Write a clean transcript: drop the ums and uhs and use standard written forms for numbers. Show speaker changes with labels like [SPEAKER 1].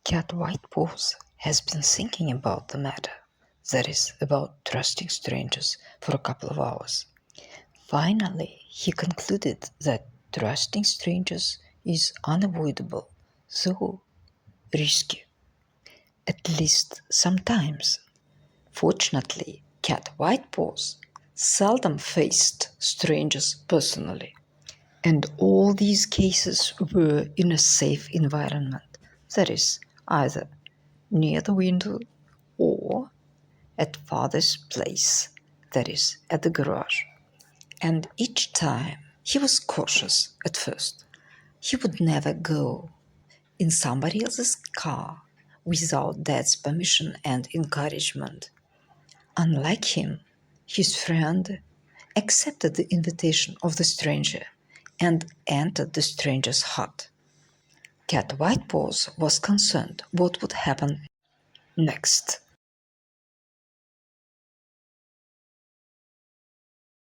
[SPEAKER 1] Cat Whitepaws has been thinking about the matter, that is, about trusting strangers, for a couple of hours. Finally, he concluded that trusting strangers is unavoidable, though risky. At least sometimes. Fortunately, Cat Whitepaws seldom faced strangers personally, and all these cases were in a safe environment, that is, either near the window or at father's place, that is, at the garage. And each time he was cautious at first. He would never go in somebody else's car without dad's permission and encouragement. Unlike him, his friend accepted the invitation of the stranger and entered the stranger's hut. Cat Whitepaws was concerned what would happen next.